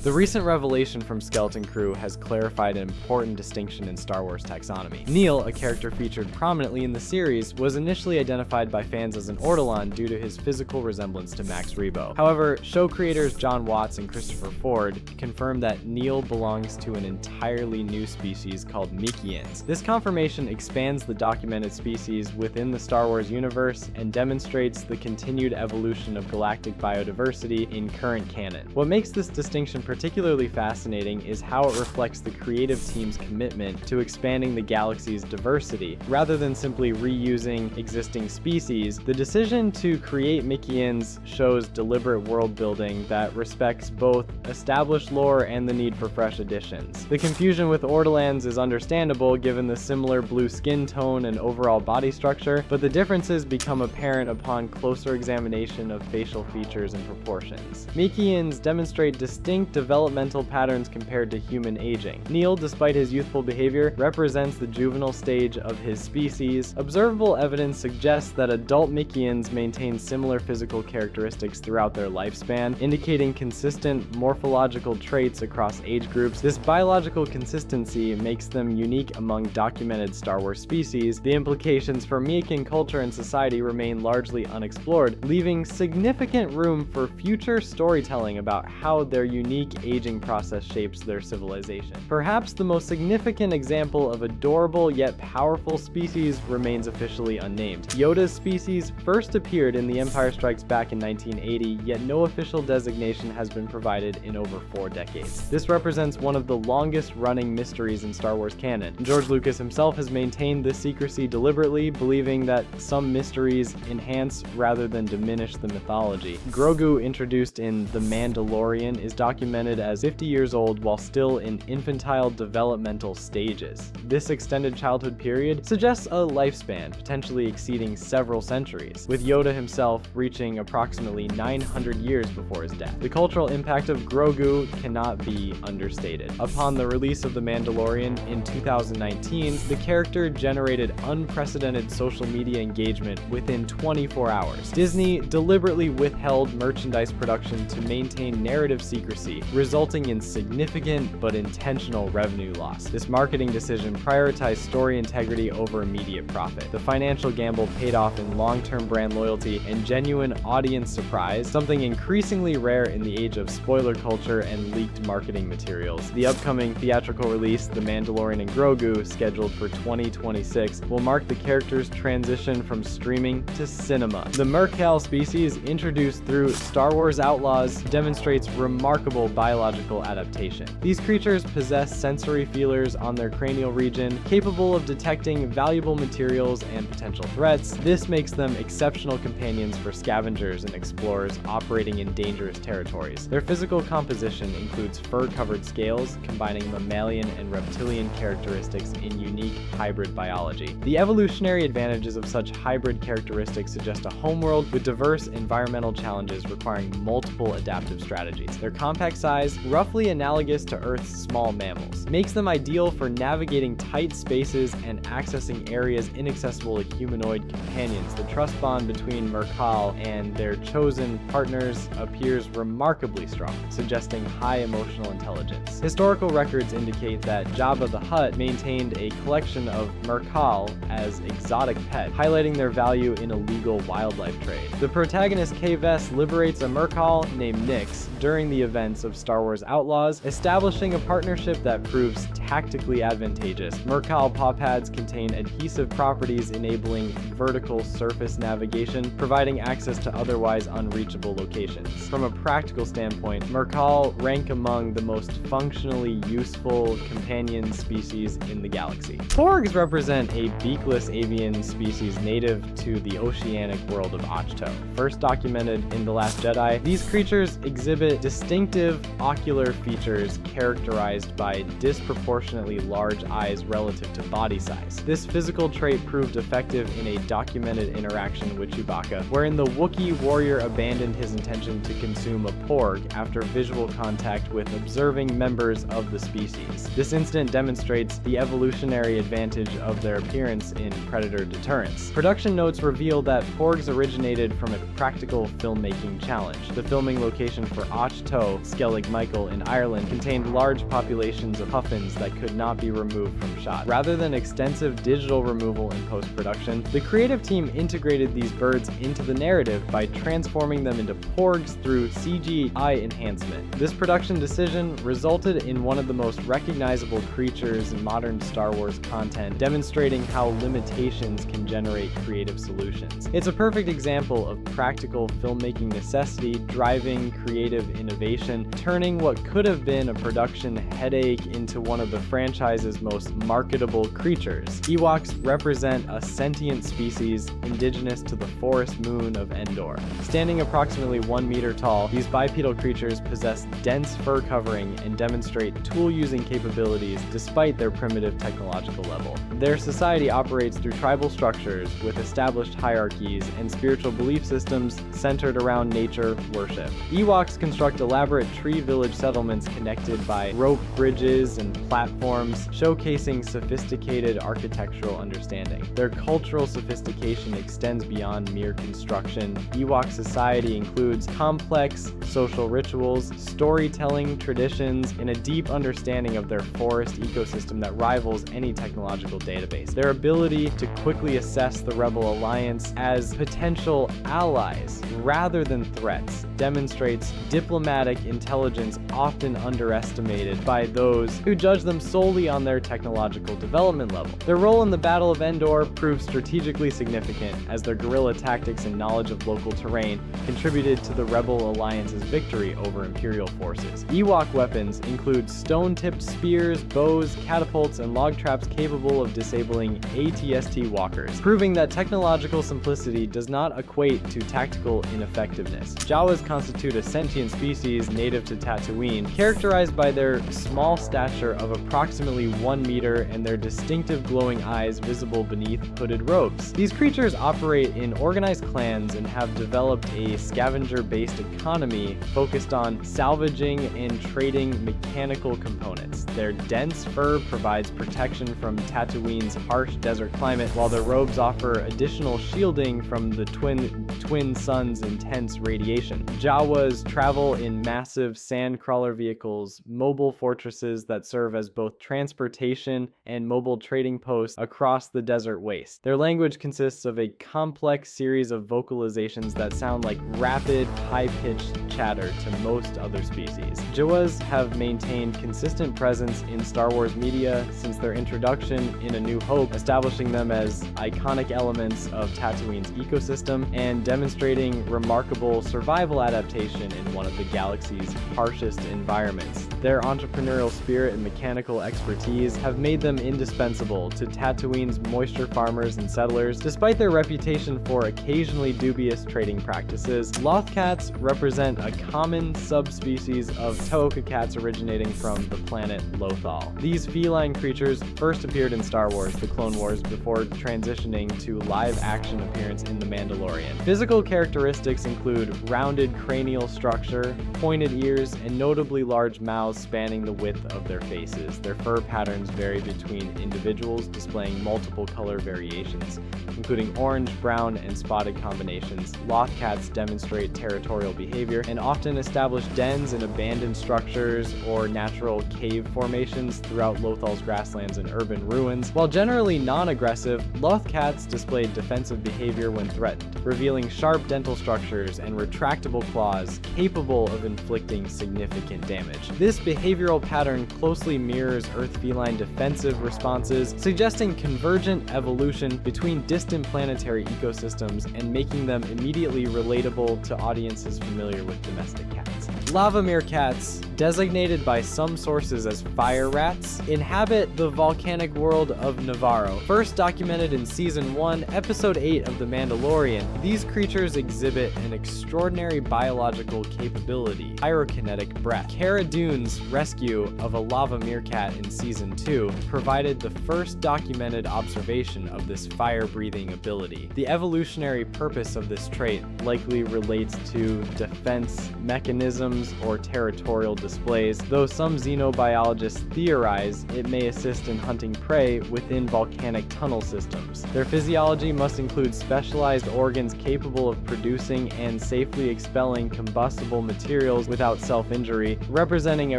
The recent revelation from Skeleton Crew has clarified an important distinction in Star Wars taxonomy. Neil, a character featured prominently in the series, was initially identified by fans as an Ortolan due to his physical resemblance to Max Rebo. However, show creators John Watts and Christopher Ford confirmed that Neil belongs to an entirely new species called Mikians. This confirmation expands the documented species within the Star Wars universe and demonstrates the continued evolution of galactic biodiversity in current canon. What makes this distinction particularly fascinating is how it reflects the creative team's commitment to expanding the galaxy's diversity. Rather than simply reusing existing species, the decision to create Mikians shows deliberate world building that respects both established lore and the need for fresh additions. The confusion with Ortolans is understandable given the similar blue skin tone and overall body structure, but the differences become apparent upon closer examination of facial features and proportions. Mikians demonstrate distinct developmental patterns compared to human aging. Neil, despite his youthful behavior, represents the juvenile stage of his species. Observable evidence suggests that adult Mikians maintain similar physical characteristics throughout their lifespan, indicating consistent morphological traits across age groups. This biological consistency makes them unique among documented Star Wars species. The implications for Mikan culture and society remain largely unexplored, leaving significant room for future storytelling about how their unique aging process shapes their civilization. Perhaps the most significant example of adorable yet powerful species remains officially unnamed. Yoda's species first appeared in The Empire Strikes Back in 1980, yet no official designation has been provided in over 4 decades. This represents one of the longest-running mysteries in Star Wars canon. George Lucas himself has maintained this secrecy deliberately, believing that some mysteries enhance rather than diminish the mythology. Grogu, introduced in The Mandalorian, is documented as 50 years old while still in infantile developmental stages. This extended childhood period suggests a lifespan potentially exceeding several centuries, with Yoda himself reaching approximately 900 years before his death. The cultural impact of Grogu cannot be understated. Upon the release of The Mandalorian in 2019, the character generated unprecedented social media engagement within 24 hours. Disney deliberately withheld merchandise production to maintain narrative secrecy, resulting in significant but intentional revenue loss. This marketing decision prioritized story integrity over immediate profit. The financial gamble paid off in long-term brand loyalty and genuine audience surprise, something increasingly rare in the age of spoiler culture and leaked marketing materials. The upcoming theatrical release, The Mandalorian and Grogu, scheduled for 2026, will mark the character's transition from streaming to cinema. The Merkal species, introduced through Star Wars Outlaws, demonstrates remarkable biological adaptation. These creatures possess sensory feelers on their cranial region, capable of detecting valuable materials and potential threats. This makes them exceptional companions for scavengers and explorers operating in dangerous territories. Their physical composition includes fur-covered scales, combining mammalian and reptilian characteristics in unique hybrid biology. The evolutionary advantages of such hybrid characteristics suggest a homeworld with diverse environmental challenges requiring multiple adaptive strategies. Their compact size, roughly analogous to Earth's small mammals, makes them ideal for navigating tight spaces and accessing areas inaccessible to humanoid companions. The trust bond between Merkal and their chosen partners appears remarkably strong, suggesting high emotional intelligence. Historical records indicate that Jabba the Hutt maintained a collection of Merkal as exotic pets, highlighting their value in illegal wildlife trade. The protagonist K-Vess liberates a Merkal named Nyx during the events of Star Wars Outlaws, establishing a partnership that proves tactically advantageous. Merkal paw pads contain adhesive properties enabling vertical surface navigation, providing access to otherwise unreachable locations. From a practical standpoint, Merkal rank among the most functionally useful companion species in the galaxy. Porgs represent a beakless avian species native to the oceanic world of Ahch-To. First documented in The Last Jedi, these creatures exhibit distinctive ocular features characterized by disproportionately large eyes relative to body size. This physical trait proved effective in a documented interaction with Chewbacca, wherein the Wookiee warrior abandoned his intention to consume a Porg after visual contact with observing members of the species. This incident demonstrates the evolutionary advantage of their appearance in predator deterrence. Production notes reveal that Porgs originated from a practical filmmaking challenge. The filming location for Ahch-To, Gaelic Michael in Ireland contained large populations of puffins that could not be removed from shot. Rather than extensive digital removal in post-production, the creative team integrated these birds into the narrative by transforming them into porgs through CGI enhancement. This production decision resulted in one of the most recognizable creatures in modern Star Wars content, demonstrating how limitations can generate creative solutions. It's a perfect example of practical filmmaking necessity driving creative innovation, turning what could have been a production headache into one of the franchise's most marketable creatures. Ewoks represent a sentient species indigenous to the forest moon of Endor. Standing approximately 1 meter tall, these bipedal creatures possess dense fur covering and demonstrate tool-using capabilities despite their primitive technological level. Their society operates through tribal structures with established hierarchies and spiritual belief systems centered around nature worship. Ewoks construct elaborate tree village settlements connected by rope bridges and platforms, showcasing sophisticated architectural understanding. Their cultural sophistication extends beyond mere construction. Ewok society includes complex social rituals, storytelling traditions, and a deep understanding of their forest ecosystem that rivals any technological database. Their ability to quickly assess the Rebel Alliance as potential allies rather than threats demonstrates diplomatic intelligence often underestimated by those who judge them solely on their technological development level. Their role in the Battle of Endor proved strategically significant, as their guerrilla tactics and knowledge of local terrain contributed to the Rebel Alliance's victory over Imperial forces. Ewok weapons include stone-tipped spears, bows, catapults, and log traps capable of disabling AT-ST walkers, proving that technological simplicity does not equate to tactical ineffectiveness. Jawas constitute a sentient species native to Tatooine, characterized by their small stature of approximately 1 meter and their distinctive glowing eyes visible beneath hooded robes. These creatures operate in organized clans and have developed a scavenger-based economy focused on salvaging and trading mechanical components. Their dense fur provides protection from Tatooine's harsh desert climate, while their robes offer additional shielding from the twin suns' intense radiation. Jawas travel in massive sandcrawler vehicles, mobile fortresses that serve as both transportation and mobile trading posts across the desert waste. Their language consists of a complex series of vocalizations that sound like rapid, high-pitched chatter to most other species. Jawas have maintained consistent presence in Star Wars media since their introduction in A New Hope, establishing them as iconic elements of Tatooine's ecosystem and demonstrating remarkable survival adaptation in one of the galaxy's harshest environments. Their entrepreneurial spirit and mechanical expertise have made them indispensable to Tatooine's moisture farmers and settlers. Despite their reputation for occasionally dubious trading practices, loth-cats represent a common subspecies of Tohoku cats originating from the planet Lothal. These feline creatures first appeared in Star Wars: The Clone Wars before transitioning to live-action appearance in The Mandalorian. Physical characteristics include rounded cranial structure, pointed ears, and notably large mouths spanning the width of their faces. Their fur patterns vary between individuals, displaying multiple color variations, including orange, brown, and spotted combinations. Loth-cats demonstrate territorial behavior and often establish dens in abandoned structures or natural cave formations throughout Lothal's grasslands and urban ruins. While generally non-aggressive, loth-cats display defensive behavior when threatened, revealing sharp dental structures and retractable claws capable of inflicting significant damage. This behavioral pattern closely mirrors Earth feline defensive responses, suggesting convergent evolution between distant planetary ecosystems and making them immediately relatable to audiences familiar with domestic cats. Lava meerkats, designated by some sources as fire rats, inhabit the volcanic world of Navarro. First documented in Season 1, Episode 8 of The Mandalorian, these creatures exhibit an extraordinary biological capability: pyrokinetic breath. Cara Dune's rescue of a lava meerkat in Season 2 provided the first documented observation of this fire-breathing ability. The evolutionary purpose of this trait likely relates to defense mechanisms or territorial displays, though some xenobiologists theorize it may assist in hunting prey within volcanic tunnel systems. Their physiology must include specialized organs capable of producing and safely expelling combustible materials without self-injury, representing a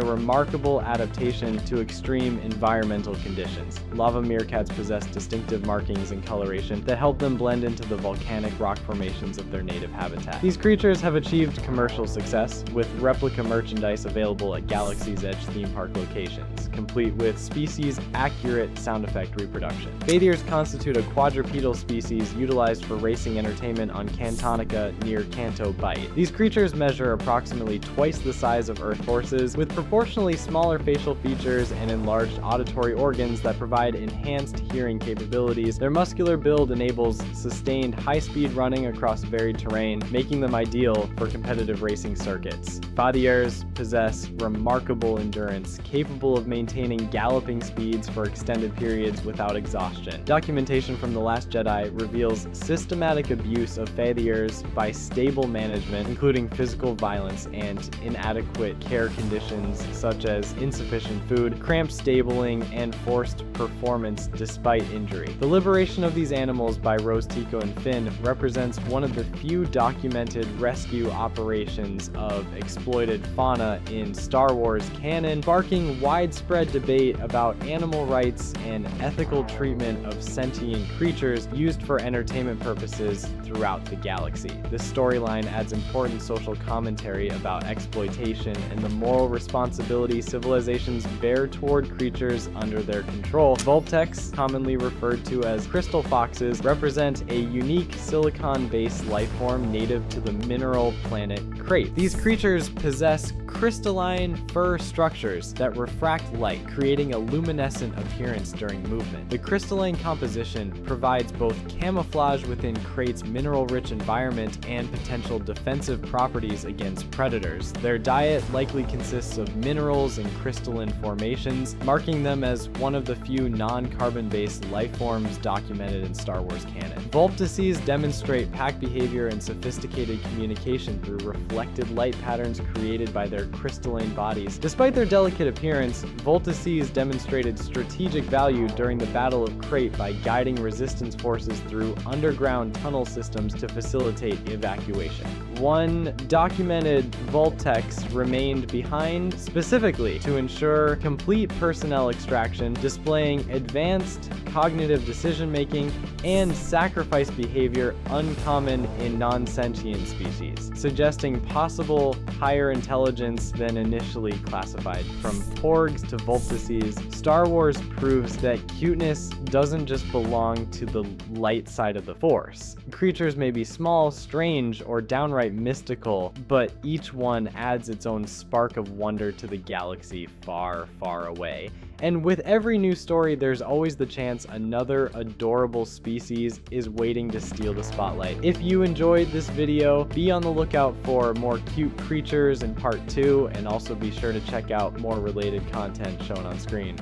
remarkable adaptation to extreme environmental conditions. Lava meerkats possess distinctive markings and coloration that help them blend into the volcanic rock formations of their native habitat. These creatures have achieved commercial success, with replica merchandise available at Galaxy's Edge theme park locations, complete with species-accurate sound effect reproduction. Fathiers constitute a quadrupedal species utilized for racing entertainment on Cantonica near Canto Bight. These creatures measure approximately twice the size of Earth horses, with proportionally smaller facial features and enlarged auditory organs that provide enhanced hearing capabilities. Their muscular build enables sustained high-speed running across varied terrain, making them ideal for competitive racing circuits. Fathiers possess remarkable endurance, capable of maintaining galloping speeds for extended periods without exhaustion. Documentation from The Last Jedi reveals systematic abuse of Fathiers by stable management, including physical violence and inadequate care conditions such as insufficient food, cramped stabling, and forced performance despite injury. The liberation of these animals by Rose Tico and Finn represents one of the few documented rescue operations of exploited fauna in Star Wars canon, sparking widespread debate about animal rights and ethical treatment of sentient creatures used for entertainment purposes throughout the galaxy. This storyline adds important social commentary about exploitation and the moral responsibility civilizations bear toward creatures under their control. Vulptex, commonly referred to as crystal foxes, represent a unique silicon-based lifeform native to the mineral planet Crate. These creatures possess crystalline fur structures that refract light, creating a luminescent appearance during movement. The crystalline composition provides both camouflage within Crate's mineral-rich environment and potential defensive properties against predators. Their diet likely consists of minerals and crystalline formations, marking them as one of the few non-carbon-based life forms documented in Star Wars canon. Vulptices demonstrate pack behavior and sophisticated communication through reflected light patterns created by their crystalline bodies. Despite their delicate appearance, Vulptices demonstrated strategic value during the Battle of Crate by guiding resistance forces through underground tunnel systems to facilitate evacuation. One documented Vulptex remained behind specifically to ensure complete personnel extraction, displaying advanced cognitive decision-making and sacrifice behavior uncommon in non-sentient species, suggesting possible higher intelligence than initially classified. From Porgs to Vulptices, Star Wars proves that cuteness doesn't just belong to the light side of the Force. Creatures may be small, strange, or downright mystical, but each one adds its own spark of wonder to the galaxy far, far away. And with every new story, there's always the chance another adorable species is waiting to steal the spotlight. If you enjoyed this video, be on the lookout for more cute creatures in part 2, and also be sure to check out more related content shown on screen.